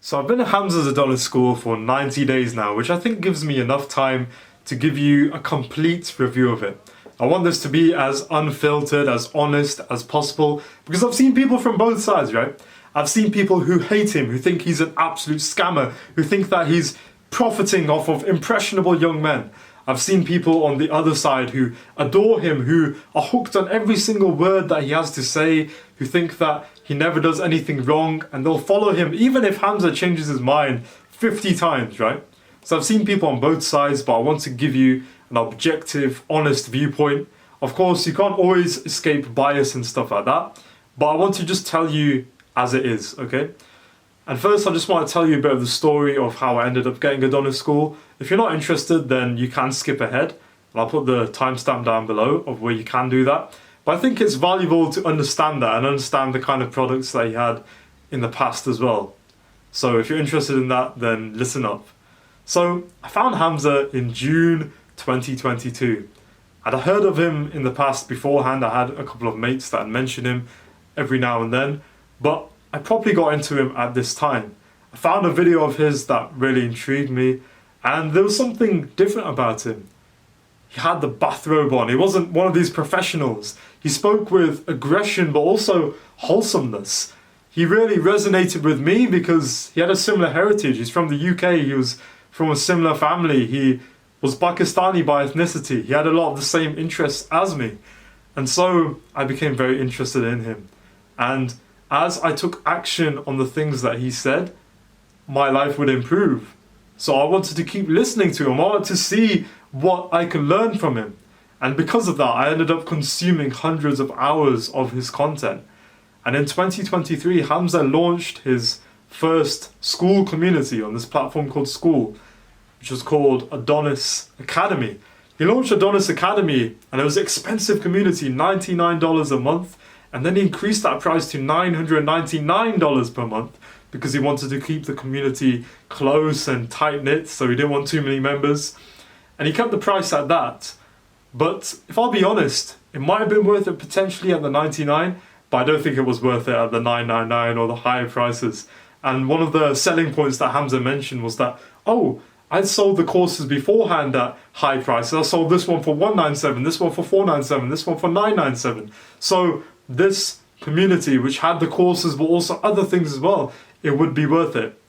So I've been at Hamza's Adonis School for 90 days now, which I think gives me enough time to give you a complete review of it. I want this to be as unfiltered, as honest as possible, because I've seen people from both sides, right? I've seen people who hate him, who think he's an absolute scammer, who think that he's profiting off of impressionable young men. I've seen people on the other side who adore him, who are hooked on every single word that he has to say, who think that he never does anything wrong, and they'll follow him even if Hamza changes his mind 50 times, right? So I've seen people on both sides, but I want to give you an objective, honest viewpoint. Of course, you can't always escape bias and stuff like that, but I want to just tell you as it is, okay? And first, I just want to tell you a bit of the story of how I ended up getting Adonis School. If you're not interested, then you can skip ahead. And I'll put the timestamp down below of where you can do that. But I think it's valuable to understand that and understand the kind of products that he had in the past as well. So if you're interested in that, then listen up. So I found Hamza in June 2022. I'd heard of him in the past beforehand. I had a couple of mates that had mentioned him every now and then. But I properly got into him at this time. I found a video of his that really intrigued me, and there was something different about him. He had the bathrobe on. He wasn't one of these professionals. He spoke with aggression but also wholesomeness. He really resonated with me because he had a similar heritage. He's from the UK. He was from a similar family. He was Pakistani by ethnicity. He had a lot of the same interests as me. And so I became very interested in him. And as I took action on the things that he said, my life would improve. So I wanted to keep listening to him. I wanted to see what I could learn from him. And because of that, I ended up consuming hundreds of hours of his content. And in 2023, Hamza launched his first school community on this platform called School, which was called Adonis Academy. He launched Adonis Academy, and it was an expensive community, $99 a month. And then he increased that price to $999 per month because he wanted to keep the community close and tight-knit, so he didn't want too many members. And he kept the price at that. But if I'll be honest, it might have been worth it potentially at the 99, but I don't think it was worth it at the 999 or the higher prices. And one of the selling points that Hamza mentioned was that, oh, I'd sold the courses beforehand at high prices. I sold this one for $197, this one for $497, this one for $997. So this community, which had the courses but also other things as well, it would be worth it.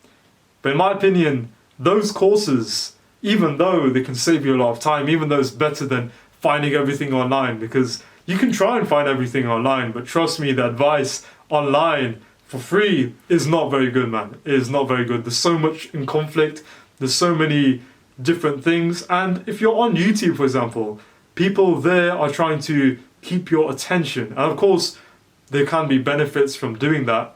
But in my opinion, those courses, even though they can save you a lot of time, even though it's better than finding everything online, because you can try and find everything online, but trust me, the advice online for free is not very good, man. It is not very good. There's so much in conflict. There's so many different things. And if you're on YouTube, for example, people there are trying to keep your attention. And of course, there can be benefits from doing that,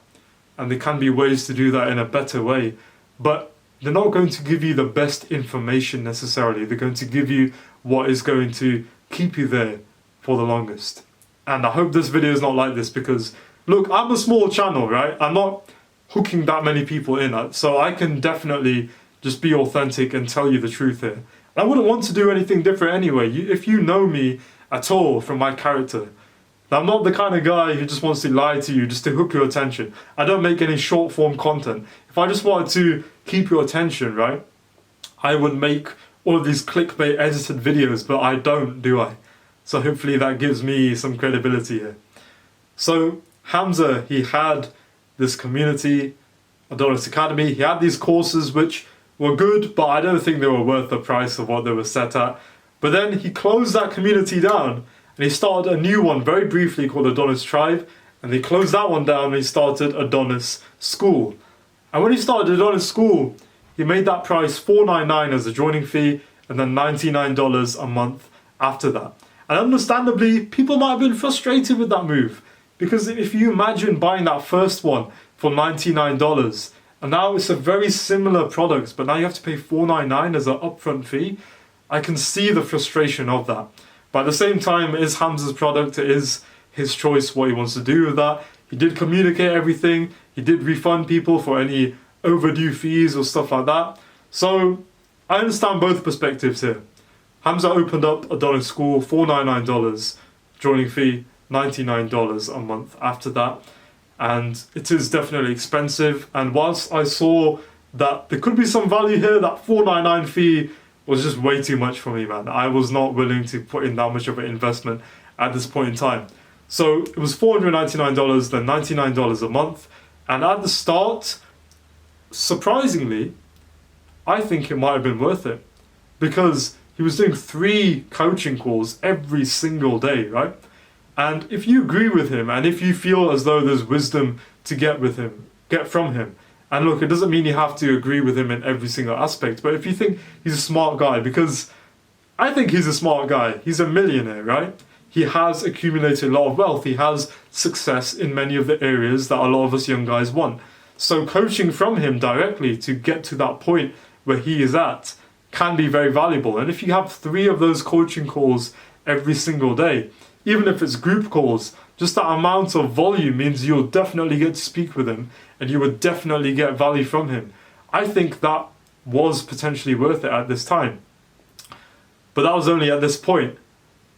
and there can be ways to do that in a better way. But they're not going to give you the best information necessarily. They're going to give you what is going to keep you there for the longest. And I hope this video is not like this because, look, I'm a small channel, right? I'm not hooking that many people in, so I can definitely just be authentic and tell you the truth here. I wouldn't want to do anything different anyway. If you know me at all from my character, I'm not the kind of guy who just wants to lie to you just to hook your attention. I don't make any short form content. If I just wanted to keep your attention, right, I would make all of these clickbait edited videos, but I don't, do I? So hopefully that gives me some credibility here. So Hamza, he had this community, Adonis Academy. He had these courses which were good, but I don't think they were worth the price of what they were set at. But then he closed that community down and he started a new one very briefly called Adonis Tribe, and he closed that one down and he started Adonis School. And when he started Adonis School, he made that price $499 as a joining fee and then $99 a month after that. And understandably, people might have been frustrated with that move, because if you imagine buying that first one for $99 and now it's a very similar product, but now you have to pay $499 as an upfront fee, I can see the frustration of that. But at the same time, it is Hamza's product, it is his choice what he wants to do with that. He did communicate everything, he did refund people for any overdue fees or stuff like that. So I understand both perspectives here. Hamza opened up Adonis School, $499, joining fee $99 a month after that. And it is definitely expensive. And whilst I saw that there could be some value here. That $4.99 fee was just way too much for me, man. I was not willing to put in that much of an investment at this point in time. So it was $499, then $99 a month. And at the start, surprisingly, I think it might have been worth it, because he was doing 3 coaching calls every single day, right? And if you agree with him, and if you feel as though there's wisdom to get from him, and look, it doesn't mean you have to agree with him in every single aspect, but if you think he's a smart guy, because I think he's a smart guy, he's a millionaire, right? He has accumulated a lot of wealth, he has success in many of the areas that a lot of us young guys want. So coaching from him directly to get to that point where he is at can be very valuable. And if you have 3 of those coaching calls every single day, even if it's group calls, just that amount of volume means you'll definitely get to speak with him and you would definitely get value from him. I think that was potentially worth it at this time. But that was only at this point.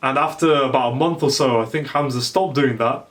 And after about a month or so, I think Hamza stopped doing that.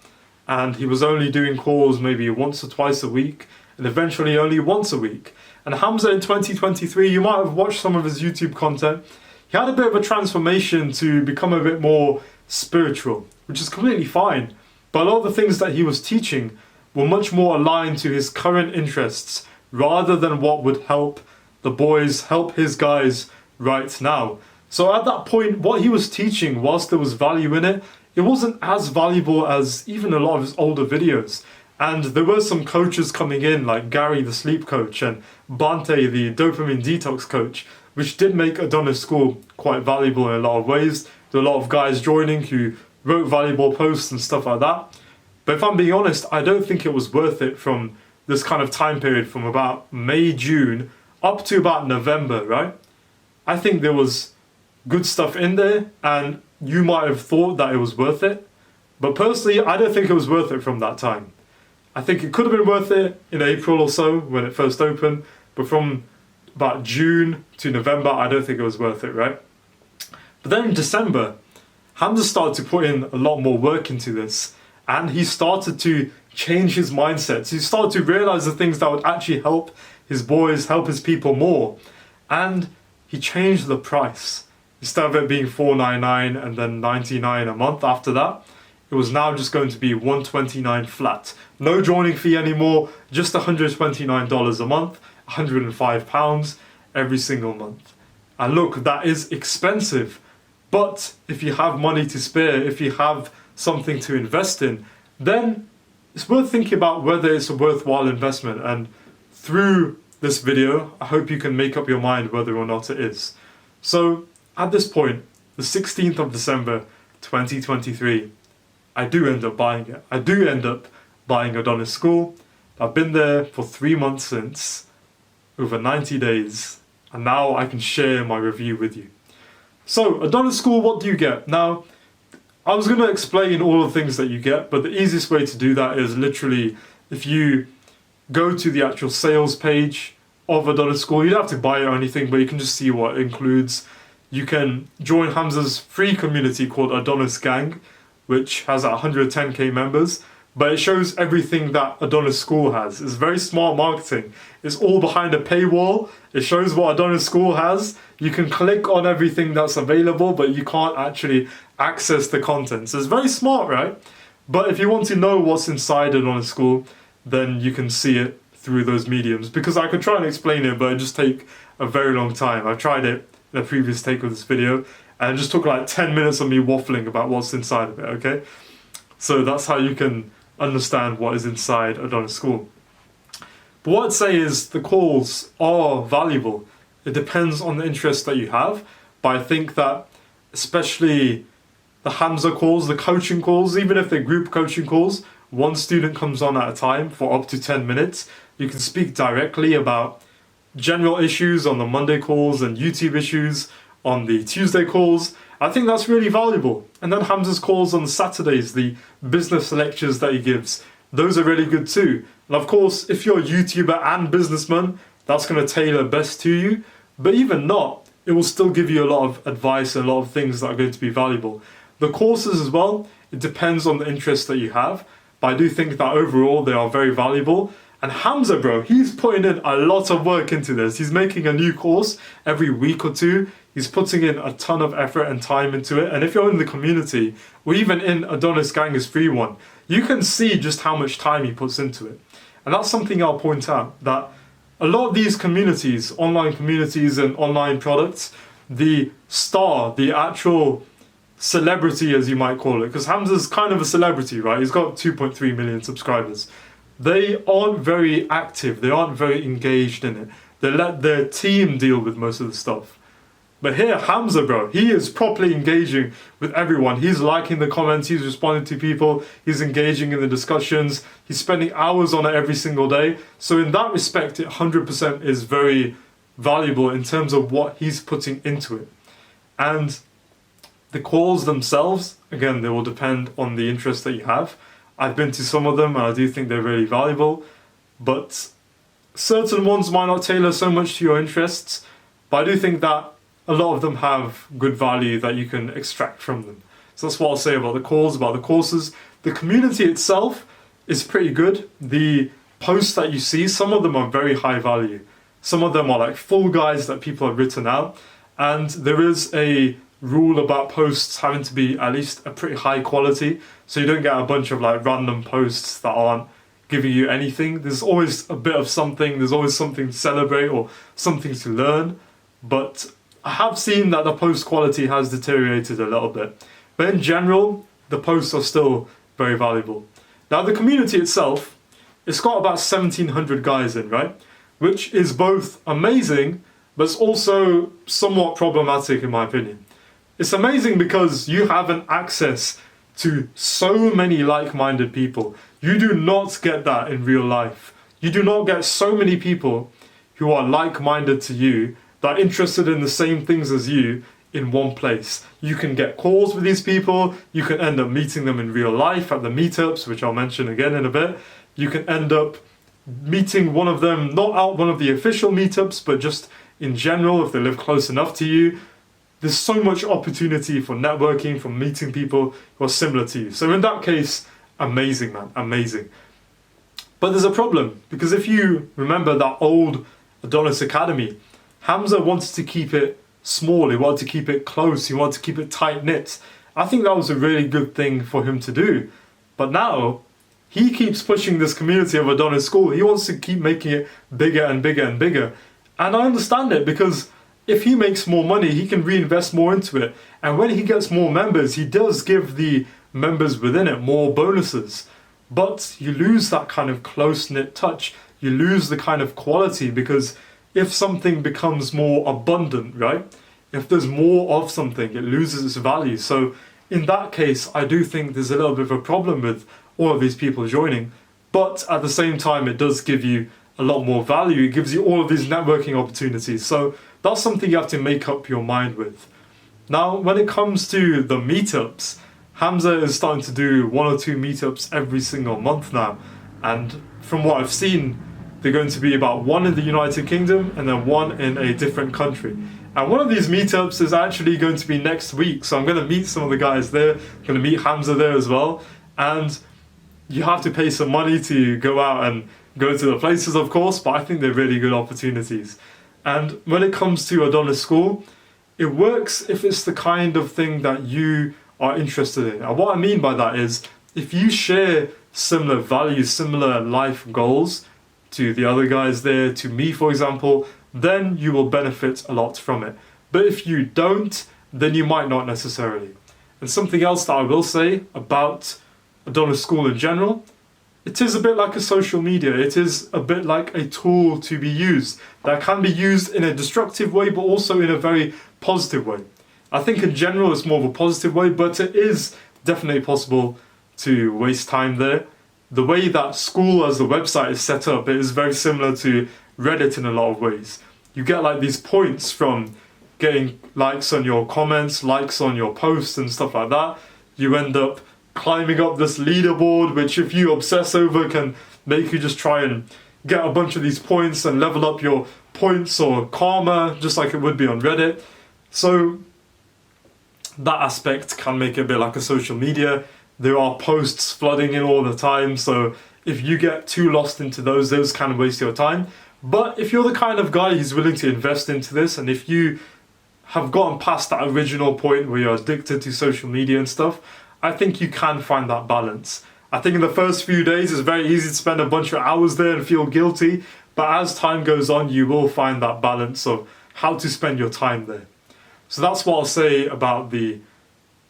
And he was only doing calls maybe once or twice a week, and eventually only once a week. And Hamza in 2023, you might have watched some of his YouTube content. He had a bit of a transformation to become a bit more spiritual, which is completely fine. But a lot of the things that he was teaching were much more aligned to his current interests rather than what would help the boys, help his guys right now. So at that point, what he was teaching, whilst there was value in it, it wasn't as valuable as even a lot of his older videos. And there were some coaches coming in, like Gary, the sleep coach, and Bante, the dopamine detox coach, which did make Adonis School quite valuable in a lot of ways. There were a lot of guys joining who wrote valuable posts and stuff like that. But if I'm being honest, I don't think it was worth it from this kind of time period, from about May, June, up to about November, right? I think there was good stuff in there, and you might have thought that it was worth it. But personally, I don't think it was worth it from that time. I think it could have been worth it in April or so when it first opened, but from about June to November, I don't think it was worth it, right? But then in December, Hamza started to put in a lot more work into this, and he started to change his mindset. He started to realize the things that would actually help his boys, help his people more. And he changed the price. Instead of it being $4.99 and then $99 a month after that, it was now just going to be $129 flat. No joining fee anymore, just $129 a month, £105 every single month. And look, that is expensive. But if you have money to spare, if you have something to invest in, then it's worth thinking about whether it's a worthwhile investment. And through this video, I hope you can make up your mind whether or not it is. So at this point, the 16th of December 2023, I do end up buying it. I do end up buying Adonis School. I've been there for 3 months since, over 90 days, and now I can share my review with you. So, Adonis School, what do you get? Now, I was going to explain all the things that you get, but the easiest way to do that is literally if you go to the actual sales page of Adonis School. You don't have to buy it or anything, but you can just see what it includes. You can join Hamza's free community called Adonis Gang, which has 110k members, but it shows everything that Adonis School has. It's very smart marketing. It's all behind a paywall. It shows what Adonis School has. You can click on everything that's available, but you can't actually access the content. So it's very smart, right? But if you want to know what's inside Adonis School, then you can see it through those mediums. Because I could try and explain it, but it just take a very long time. I've tried it in a previous take of this video, and it just took like 10 minutes of me waffling about what's inside of it, okay? So that's how you can understand what is inside Adonis School. But what I'd say is the calls are valuable. It depends on the interest that you have, but I think that especially the Hamza calls, the coaching calls, even if they're group coaching calls, one student comes on at a time for up to 10 minutes. You can speak directly about general issues on the Monday calls and YouTube issues on the Tuesday calls. I think that's really valuable. And then Hamza's calls on the Saturdays, the business lectures that he gives, those are really good too. And of course, if you're a YouTuber and businessman, that's going to tailor best to you. But even not, it will still give you a lot of advice and a lot of things that are going to be valuable. The courses as well, it depends on the interest that you have. But I do think that overall they are very valuable. And Hamza, bro, he's putting in a lot of work into this. He's making a new course every week or two. He's putting in a ton of effort and time into it. And if you're in the community, or even in Adonis Gang's free one, you can see just how much time he puts into it. And that's something I'll point out, that a lot of these communities, online communities and online products, the star, the actual celebrity, as you might call it, because Hamza's kind of a celebrity, right? He's got 2.3 million subscribers. They aren't very active. They aren't very engaged in it. They let their team deal with most of the stuff. But here, Hamza, bro, he is properly engaging with everyone. He's liking the comments, he's responding to people, he's engaging in the discussions, he's spending hours on it every single day. So in that respect, it 100% is very valuable in terms of what he's putting into it. And the calls themselves, again, they will depend on the interest that you have. I've been to some of them and I do think they're really valuable, but certain ones might not tailor so much to your interests, but I do think that a lot of them have good value that you can extract from them. So that's what I'll say about the calls, about the courses. The community itself is pretty good. The posts that you see, some of them are very high value. Some of them are like full guides that people have written out. And there is a rule about posts having to be at least a pretty high quality. So you don't get a bunch of like random posts that aren't giving you anything. There's always a bit of something. There's always something to celebrate or something to learn. But I have seen that the post quality has deteriorated a little bit. But in general, the posts are still very valuable. Now the community itself, it's got about 1,700 guys in, right? Which is both amazing, but it's also somewhat problematic in my opinion. It's amazing because you have an access to so many like-minded people. You do not get that in real life. You do not get so many people who are like-minded to you, that are interested in the same things as you in one place. You can get calls with these people, you can end up meeting them in real life at the meetups, which I'll mention again in a bit. You can end up meeting one of them, not at one of the official meetups, but just in general, if they live close enough to you. There's so much opportunity for networking, for meeting people who are similar to you. So in that case, amazing, man, amazing. But there's a problem, because if you remember that old Adonis Academy, Hamza wanted to keep it small, he wanted to keep it close, he wanted to keep it tight-knit. I think that was a really good thing for him to do. But now, he keeps pushing this community of Adonis School. He wants to keep making it bigger and bigger and bigger. And I understand it, because if he makes more money, he can reinvest more into it. And when he gets more members, he does give the members within it more bonuses. But you lose that kind of close-knit touch. You lose the kind of quality, because if something becomes more abundant, right? If there's more of something, it loses its value. So in that case, I do think there's a little bit of a problem with all of these people joining. But at the same time, it does give you a lot more value. It gives you all of these networking opportunities. So that's something you have to make up your mind with. Now, when it comes to the meetups, Hamza is starting to do 1 or 2 meetups every single month now. And from what I've seen, they're going to be about 1 in the United Kingdom and then 1 in a different country. And one of these meetups is actually going to be next week. So I'm going to meet some of the guys there. I'm going to meet Hamza there as well. And you have to pay some money to go out and go to the places, of course, but I think they're really good opportunities. And when it comes to Adonis School, it works if it's the kind of thing that you are interested in. And what I mean by that is, if you share similar values, similar life goals to the other guys there, to me for example, then you will benefit a lot from it. But if you don't, then you might not necessarily. And something else that I will say about Adonis School in general, it is a bit like a social media. It is a bit like a tool to be used that can be used in a destructive way, but also in a very positive way. I think in general it's more of a positive way, but it is definitely possible to waste time there. The way that school as the website is set up, it is very similar to Reddit in a lot of ways. You get like these points from getting likes on your comments, likes on your posts and stuff like that. You end up climbing up this leaderboard, which if you obsess over can make you just try and get a bunch of these points and level up your points or karma, just like it would be on Reddit. So that aspect can make it a bit like a social media. There are posts flooding in all the time, so if you get too lost into those kind of waste your time. But if you're the kind of guy who's willing to invest into this, and if you have gotten past that original point where you're addicted to social media and stuff, I think you can find that balance. I think in the first few days it's very easy to spend a bunch of hours there and feel guilty, but as time goes on, you will find that balance of how to spend your time there. So that's what I'll say about the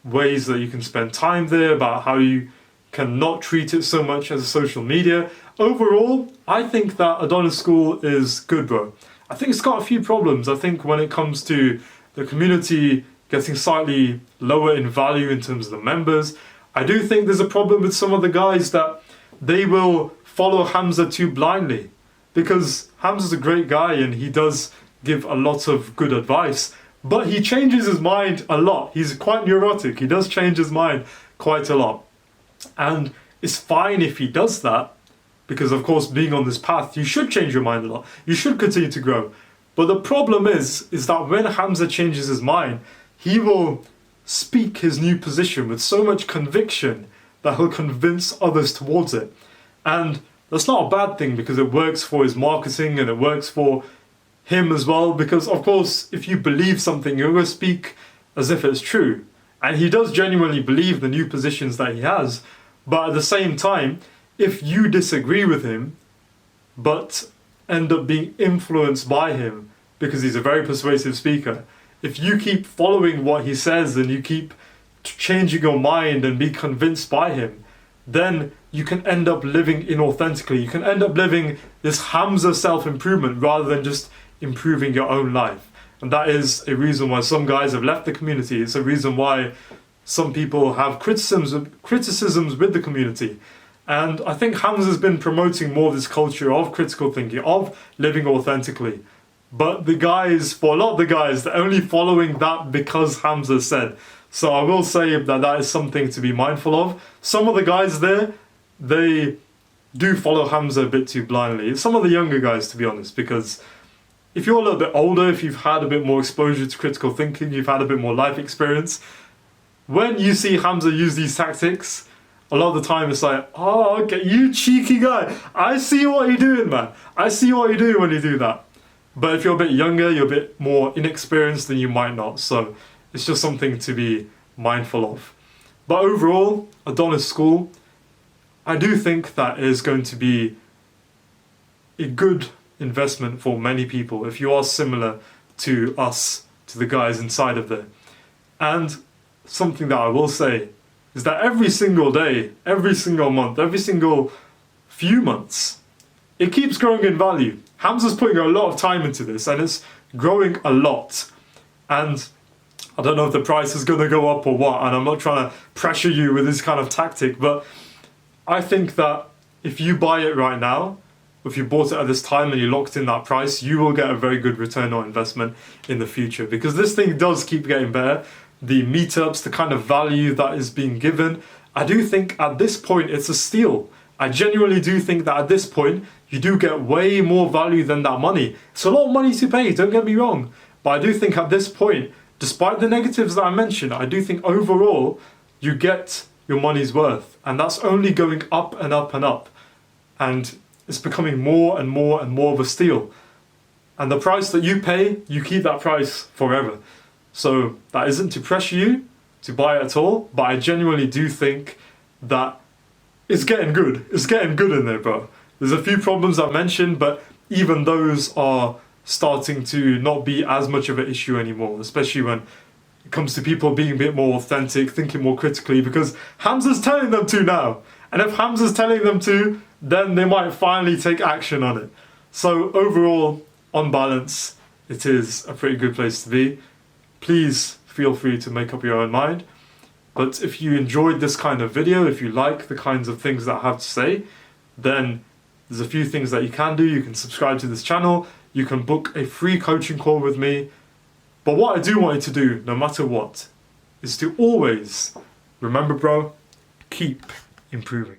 ways that you can spend time there, about how you can not treat it so much as a social media. Overall, I think that Adonis School is good, bro. I think it's got a few problems. I think when it comes to the community getting slightly lower in value in terms of the members, I do think there's a problem with some of the guys that they will follow Hamza too blindly. Because Hamza's a great guy and he does give a lot of good advice, but he changes his mind a lot. He's quite neurotic. He does change his mind quite a lot. And it's fine if he does that, because of course being on this path, you should change your mind a lot. You should continue to grow. But the problem is that when Hamza changes his mind, he will speak his new position with so much conviction that he'll convince others towards it. And that's not a bad thing, because it works for his marketing and it works for him as well. Because of course, if you believe something, you're going to speak as if it's true. And he does genuinely believe the new positions that he has. But at the same time, if you disagree with him, but end up being influenced by him, because he's a very persuasive speaker, if you keep following what he says and you keep changing your mind and be convinced by him, then you can end up living inauthentically. You can end up living this Hamza self-improvement rather than just improving your own life. And that is a reason why some guys have left the community. It's a reason why some people have criticisms with the community. And I think Hamza's been promoting more of this culture of critical thinking, of living authentically. But the guys, for a lot of the guys, they're only following that because Hamza said. So I will say that that is something to be mindful of. Some of the guys there, they do follow Hamza a bit too blindly. Some of the younger guys, to be honest, because if you're a little bit older, if you've had a bit more exposure to critical thinking, you've had a bit more life experience, when you see Hamza use these tactics, a lot of the time it's like, oh, okay, you cheeky guy. I see what you're doing, man. I see what you do when you do that. But if you're a bit younger, you're a bit more inexperienced, then you might not. So it's just something to be mindful of. But overall, Adonis School, I do think that is going to be a good investment for many people if you are similar to us, to the guys inside of there. And something that I will say is that every single day, every single month, every single few months, it keeps growing in value. Hamza's putting a lot of time into this and it's growing a lot. And I don't know if the price is going to go up or what, and I'm not trying to pressure you with this kind of tactic, but I think that if you buy it right now, if you bought it at this time and you locked in that price, you will get a very good return on investment in the future, because this thing does keep getting better. The meetups, the kind of value that is being given, I do think at this point it's a steal. I genuinely do think that at this point you do get way more value than that money. It's a lot of money to pay, don't get me wrong, but I do think at this point, despite the negatives that I mentioned, I do think overall you get your money's worth, and that's only going up and up and up, and it's becoming more and more and more of a steal. And the price that you pay, you keep that price forever. So that isn't to pressure you to buy it at all, but I genuinely do think that it's getting good. It's getting good in there, bro. There's a few problems I mentioned, but even those are starting to not be as much of an issue anymore, especially when it comes to people being a bit more authentic, thinking more critically, because Hamza's telling them to now. And if Hamza's telling them to, then they might finally take action on it. So overall, on balance, it is a pretty good place to be. Please feel free to make up your own mind. But if you enjoyed this kind of video, if you like the kinds of things that I have to say, then there's a few things that you can do. You can subscribe to this channel. You can book a free coaching call with me. But what I do want you to do, no matter what, is to always remember, bro, keep improving.